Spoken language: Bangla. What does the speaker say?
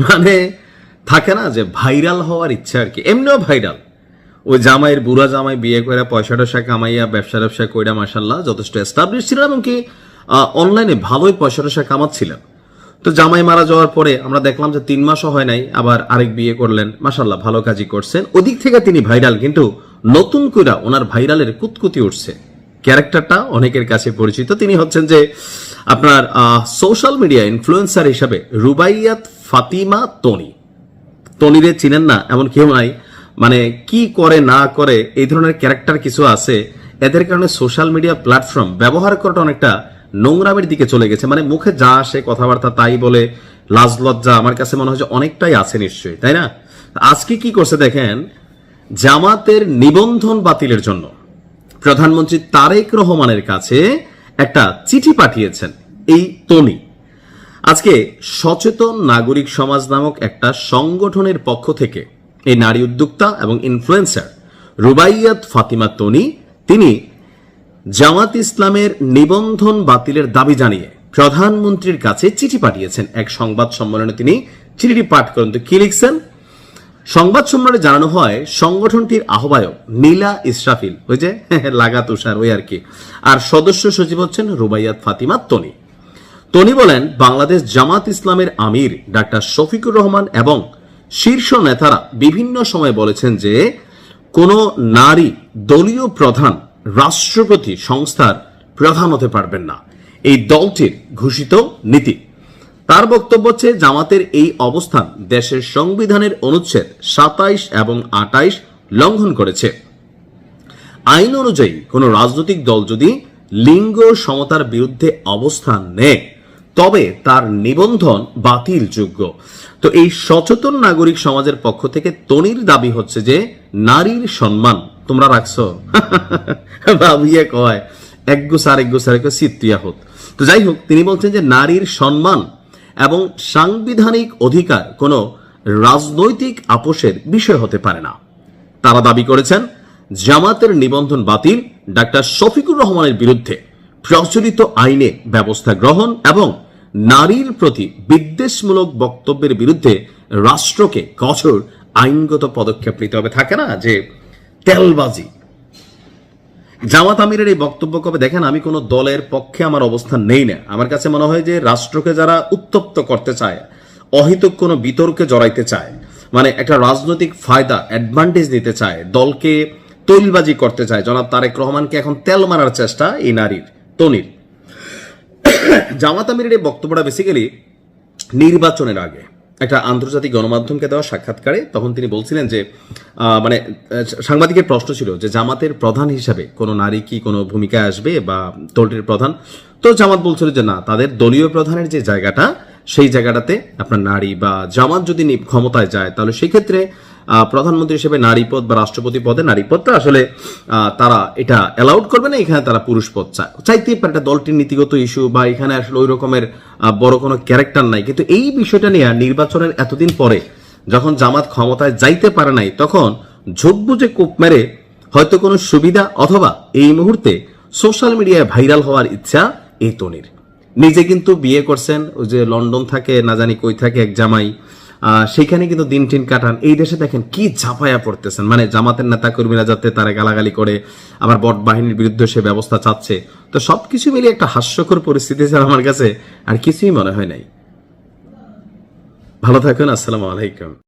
মানে থাকে না যে ভাইরাল হওয়ার ইচ্ছা আর কি, এমনিও ভাইরাল। ওই জামাইয়ের বুড়া জামাই বিয়ে করে পয়সা টয়সা কামাইয়া ব্যবসা কইরা মাশাল্লাহ যথেষ্ট এস্টাবলিশ ছিলেন, এমনকি অনলাইনে ভালোই পয়সা টয়সা কামাচ্ছিলেন। তো জামাই মারা যাওয়ার পরে আমরা দেখলাম যে 3 মাসও হয় নাই আবার আরেক বিয়ে করলেন, মাশাল্লাহ ভালো কাজই করছেন, ওদিক থেকে তিনি ভাইরাল। কিন্তু নতুন কইরা ওনার ভাইরালের কুতকুতি উঠছে, ক্যারেক্টারটা অনেকের কাছে পরিচিত। তিনি হচ্ছেন যে আপনার সোশ্যাল মিডিয়া ইনফ্লুয়েন্সার হিসাবে রুবাইয়াত ফাতিমা তনি। তনিরে চিনেন না এমন কেউ নাই, মানে কি করে না করে এই ধরনের ক্যারেক্টার কিছু আছে, এদের কারণে সোশ্যাল মিডিয়া প্ল্যাটফর্ম ব্যবহার করাটা অনেকটা নোংরামের দিকে চলে গেছে। মানে মুখে যা আসে কথাবার্তা তাই বলে, লাজ লজ্জা আমার কাছে মনে হয় যে অনেকটাই আছে নিশ্চয়ই, তাই না? আজকে কি করছে দেখেন, জামাতের নিবন্ধন বাতিলের জন্য প্রধানমন্ত্রী তারেক রহমানের কাছে একটা চিঠি পাঠিয়েছেন এই তনি। আজকে সচেতন নাগরিক সমাজ নামক একটা সংগঠনের পক্ষ থেকে এই নারী উদ্যোক্তা এবং ইনফ্লুয়েন্সার রুবাইয়াত ফাতিমা তনি তিনি জামাত ইসলামের নিবন্ধন বাতিলের দাবি জানিয়ে প্রধানমন্ত্রীর কাছে চিঠি পাঠিয়েছেন। এক সংবাদ সম্মেলনে তিনি চিঠিটি পাঠ করেন। তো কি লিখছেন? সংবাদ সম্মেলনে জানানো হয় সংগঠনটির আহ্বায়ক নীলা ইসরাফিল, ওই যে লাগা তুষার ওই আর কি, আর সদস্য সচিব হচ্ছেন রুবাইয়াত ফাতিমা তনি। তনি বলেন, বাংলাদেশ জামাত ইসলামের আমির ডাক্তার শফিকুর রহমান এবং শীর্ষ নেতারা বিভিন্ন সময় বলেছেন যে কোন নারী দলীয় প্রধান রাষ্ট্রপতি সংস্থার প্রধান হতে পারবেন না, এই দলটির ঘোষিত নীতি। তার বক্তব্য হচ্ছে জামাতের এই অবস্থান দেশের সংবিধানের অনুচ্ছেদ 27 এবং 28 লঙ্ঘন করেছে। আইন অনুযায়ী কোন রাজনৈতিক দল যদি লিঙ্গ সমতার বিরুদ্ধে অবস্থান নেয় তবে তার নিবন্ধন বাতিলযোগ্য। তো এই সচেতন নাগরিক সমাজের পক্ষ থেকে তনির দাবি হচ্ছে যে নারীর সম্মান তোমরা রাখছো, ভাবিয়ে কয় এক গোসার সিত্তিয়া হত। তো যাই হোক, তিনি বলছেন যে নারীর সম্মান এবং সাংবিধানিক অধিকার কোনো রাজনৈতিক আপোষের বিষয় হতে পারে না। তারা দাবি করেছেন জামাতের নিবন্ধন বাতিল ডাক্তার শফিকুর রহমানের বিরুদ্ধে প্রচলিত আইনে ব্যবস্থা গ্রহণ এবং নারীর প্রতি বিদ্বেষমূলক বক্তব্যের বিরুদ্ধে রাষ্ট্রকে কঠোর আইনগত পদক্ষেপ নিতে হবে। থাকে না যে তেলবাজি। জামাত আমিরের এই বক্তব্য কবে দেখেন, আমি কোনো দলের পক্ষে আমার অবস্থান নেই না। আমার কাছে মনে হয় যে রাষ্ট্রকে যারা উত্তপ্ত করতে চায়, অহেতুক কোনো বিতর্কে জড়াইতে চায়, মানে একটা রাজনৈতিক ফায়দা অ্যাডভান্টেজ নিতে চায়, দলকে তৈলবাজি করতে চায়, জনাব তারেক রহমানকে এখন তেল মারার চেষ্টা এই নারীর তনির। জামাত আমিরের এই বক্তব্যটা বেসিক্যালি নির্বাচনের আগে একটা আন্তর্জাতিক গণমাধ্যমকে দেওয়া সাক্ষাৎকারে তখন তিনি বলছিলেন যে মানে সাংবাদিকের প্রশ্ন ছিল যে জামাতের প্রধান হিসাবে কোনো নারী কি কোনো ভূমিকায় আসবে বা দলটির প্রধান। তো জামাত বলছিল যে না, তাদের দলীয় প্রধানের যে জায়গাটা সেই জায়গাটাতে আপনার নারী বা জামাত যদি ক্ষমতায় যায় তাহলে সেই ক্ষেত্রে প্রধানমন্ত্রী হিসেবে নারী পদ বা রাষ্ট্রপতি পদে নারী পদটা আসলে তারা এটা অ্যালাউড করবে না, এখানে তারা পুরুষ পদ চাইতেই পারে। এটা দলটির নীতিগত ইস্যু বা এখানে আসলে ওই রকমের বড় কোনো ক্যারেক্টার নাই। কিন্তু এই বিষয়টা নিয়ে নির্বাচনের এতদিন পরে যখন জামাত ক্ষমতায় যাইতে পারে নাই, তখন ঝোঁক বুঝে কূপ মেরে হয়তো কোনো সুবিধা অথবা এই মুহূর্তে সোশ্যাল মিডিয়ায় ভাইরাল হওয়ার ইচ্ছা এই তনির। নিজে কিন্তু বিয়ে করছেন, ওই যে লন্ডন থাকে না জানি কই থাকে এক জামাই, সেখানে কিন্তু দিন টিন কাটান। এই দেশে দেখেন কি ঝাঁপায়া পড়তেছেন, মানে জামাতের নেতা কর্মীরা যাতে তারা গালাগালি করে, আবার বট বাহিনীর বিরুদ্ধে সে ব্যবস্থা চাচ্ছে। তো সবকিছু মিলিয়ে একটা হাস্যকর পরিস্থিতি ছাড়া আমার কাছে আর কিছুই মনে হয় নাই। ভালো থাকুন, আসসালামু আলাইকুম।